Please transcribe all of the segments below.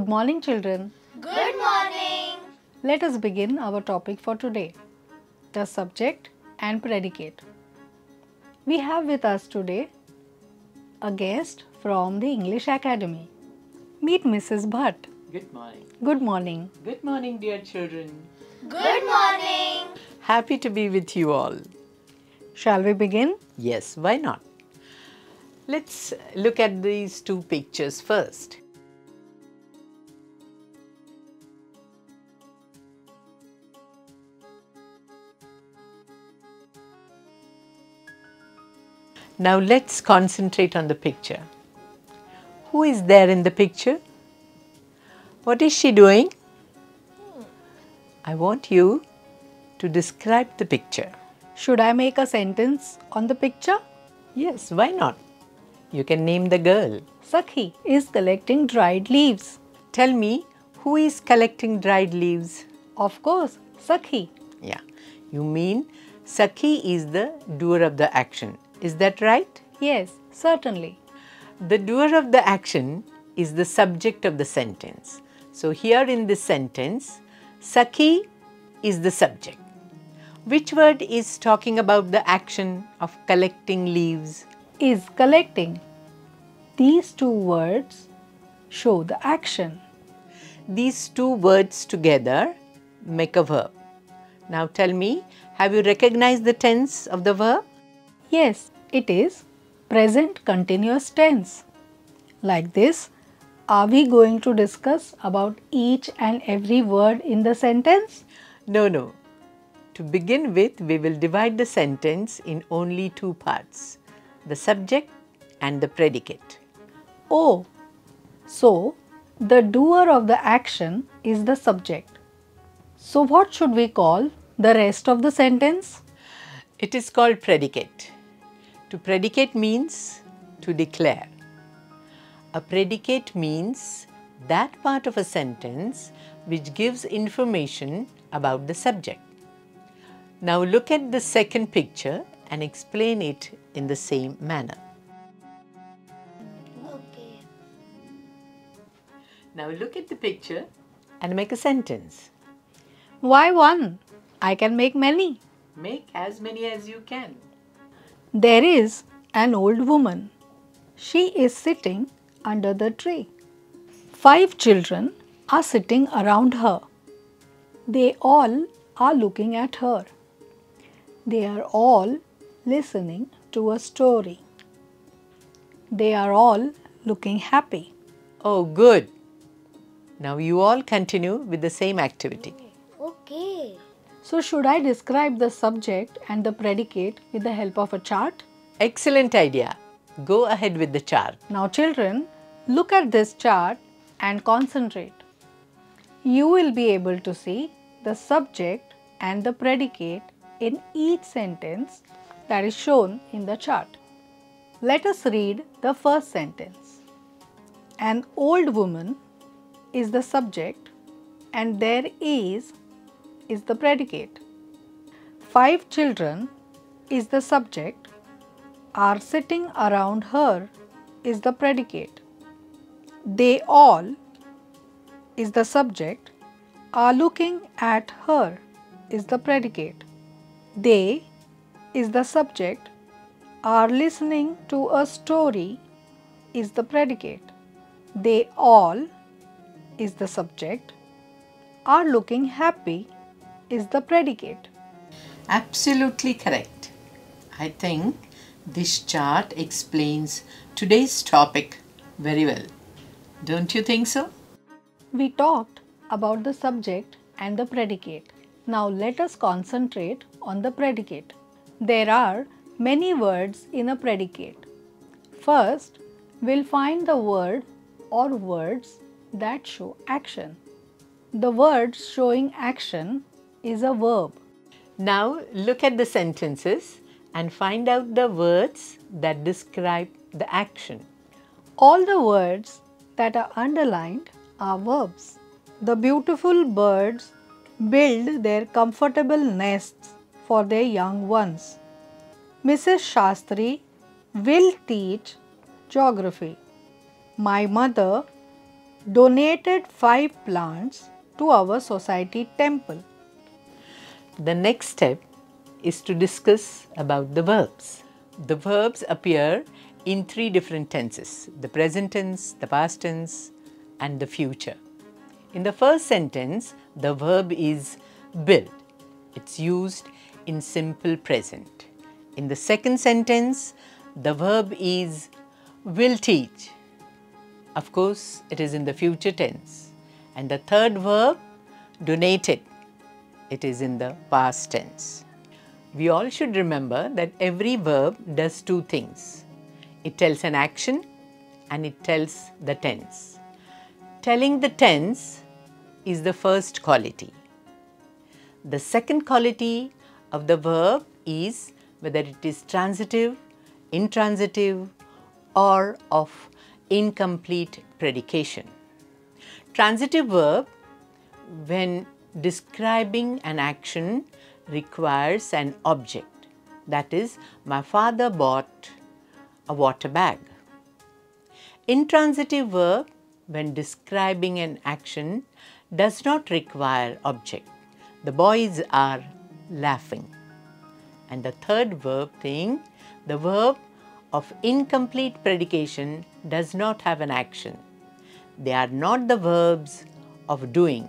Good morning, children. Good morning. Let us begin our topic for today, the subject and predicate. We have with us today a guest from the English Academy. Meet Mrs. Bhatt. Good morning. Good morning. Good morning, dear children. Good morning. Happy to be with you all. Shall we begin? Yes, why not? Let's look at these two pictures first. Now let's concentrate on the picture. Who is there in the picture? What is she doing? I want you to describe the picture. Should I make a sentence on the picture? Yes, why not? You can name the girl. Sakhi is collecting dried leaves. Tell me, who is collecting dried leaves? Of course, Sakhi. Yeah, you mean Sakhi is the doer of the action. Is that right? Yes, certainly. The doer of the action is the subject of the sentence. So here in this sentence, Sakhi is the subject. Which word is talking about the action of collecting leaves? Is collecting. These two words show the action. These two words together make a verb. Now tell me, have you recognized the tense of the verb? Yes, it is present continuous tense. Like this, are we going to discuss about each and every word in the sentence? No. To begin with, we will divide the sentence in only two parts, the subject and the predicate. Oh, so the doer of the action is the subject. So what should we call the rest of the sentence? It is called predicate. To predicate means to declare. A predicate means that part of a sentence which gives information about the subject. Now look at the second picture and explain it in the same manner. Okay. Now look at the picture and make a sentence. Why one? I can make many. Make as many as you can. There is an old woman. She is sitting under the tree. 5 children are sitting around her. They all are looking at her. They are all listening to a story. They are all looking happy. Oh, good. Now you all continue with the same activity. Okay. So should I describe the subject and the predicate with the help of a chart? Excellent idea. Go ahead with the chart. Now children, look at this chart and concentrate. You will be able to see the subject and the predicate in each sentence that is shown in the chart. Let us read the first sentence. An old woman is the subject and there is the predicate. 5 children is the subject, are sitting around her is the predicate. They all is the subject, are looking at her is the predicate. They is the subject, are listening to a story is the predicate. They all is the subject, are looking happy is the predicate. Absolutely correct. I think this chart explains today's topic very well. Don't you think so? We talked about the subject and the predicate. Now let us concentrate on the predicate. There are many words in a predicate. First, we'll find the word or words that show action. The word showing action is a verb. Now look at the sentences and find out the words that describe the action. All the words that are underlined are verbs. The beautiful birds build their comfortable nests for their young ones. Mrs. Shastri will teach geography. My mother donated 5 plants to our society temple. The next step is to discuss about the verbs. The verbs appear in 3 different tenses: the present tense, the past tense, and the future. In the first sentence, the verb is build. It's used in simple present. In the second sentence, the verb is will teach. Of course, it is in the future tense. And the third verb, donated. It is in the past tense. We all should remember that every verb does 2 things. It tells an action and it tells the tense. Telling the tense is the first quality. The second quality of the verb is whether it is transitive, intransitive, or of incomplete predication. Transitive verb, when describing an action, requires an object. That is, my father bought a water bag. Intransitive verb, when describing an action, does not require object. The boys are laughing. And the third verb thing, the verb of incomplete predication does not have an action. They are not the verbs of doing.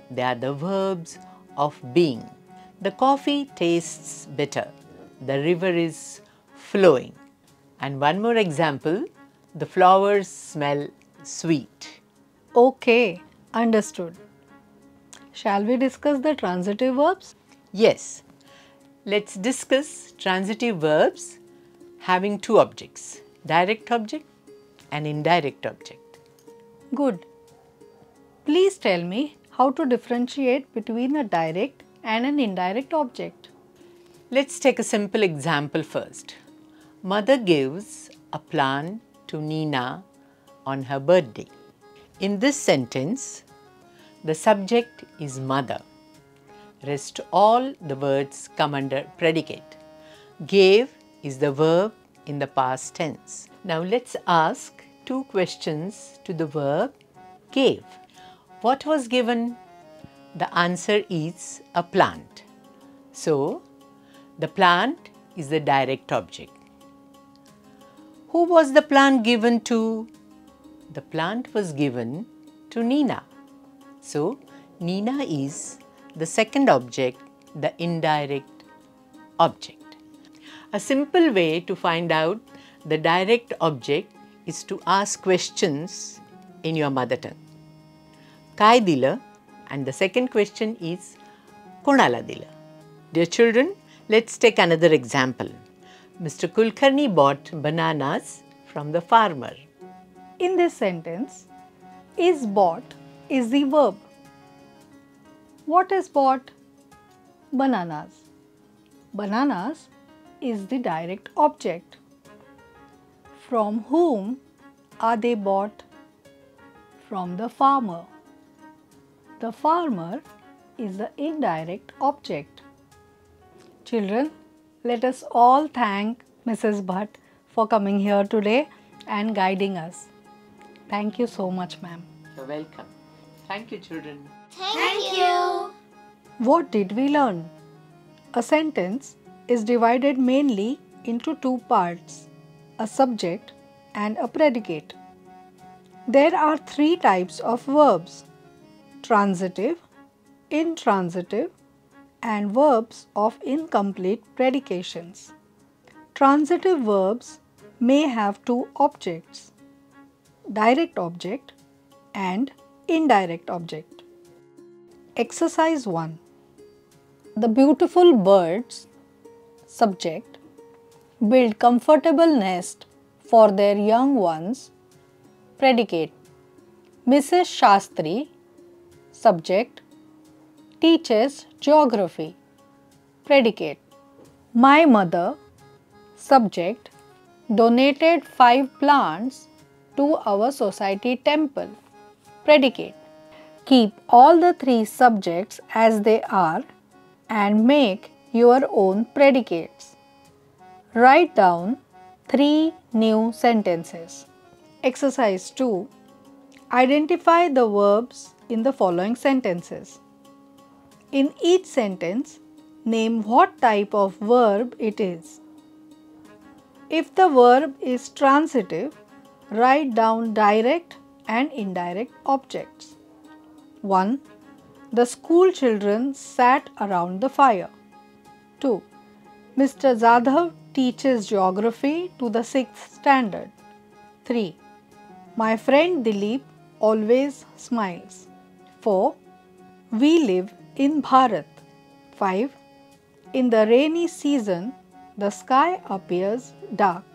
They are the verbs of being. The coffee tastes bitter. The river is flowing. And one more example, the flowers smell sweet. Okay, understood. Shall we discuss the transitive verbs? Yes, let's discuss transitive verbs having 2 objects, direct object and indirect object. Good. Please tell me how to differentiate between a direct and an indirect object. Let's take a simple example first. Mother gives a plant to Nina on her birthday. In this sentence, the subject is mother. Rest all the words come under predicate. Gave is the verb in the past tense. Now let's ask 2 questions to the verb gave. What was given? The answer is a plant. So, the plant is the direct object. Who was the plant given to? The plant was given to Nina. So, Nina is the second object, the indirect object. A simple way to find out the direct object is to ask questions in your mother tongue. काय दिलं? And the second question is कोणाला दिलं? Dear children, let's take another example. Mr. Kulkarni bought bananas from the farmer. In this sentence, is bought is the verb. What is bought? Bananas. Bananas is the direct object. From whom are they bought? From the farmer. The farmer is the indirect object. Children, let us all thank Mrs. Bhatt for coming here today and guiding us. Thank you so much, ma'am. You're welcome. Thank you, children. Thank you. What did we learn? A sentence is divided mainly into 2 parts, a subject and a predicate. There are 3 types of verbs: transitive, intransitive, and verbs of incomplete predications. Transitive verbs may have 2 objects, direct object and indirect object. Exercise 1. The beautiful birds, subject, build comfortable nest for their young ones, predicate. Mrs. Shastri, subject, teaches geography, predicate. My mother, subject, donated 5 plants to our society temple, predicate. Keep all the 3 subjects as they are and make your own predicates. Write down 3 new sentences. Exercise 2. Identify the verbs in the following sentences. In each sentence, name what type of verb it is. If the verb is transitive, write down direct and indirect objects. 1. The school children sat around the fire. 2. Mr. Zadhav teaches geography to the 6th standard. 3. My friend Dilip always smiles. 4. We live in Bharat. 5. In the rainy season, the sky appears dark.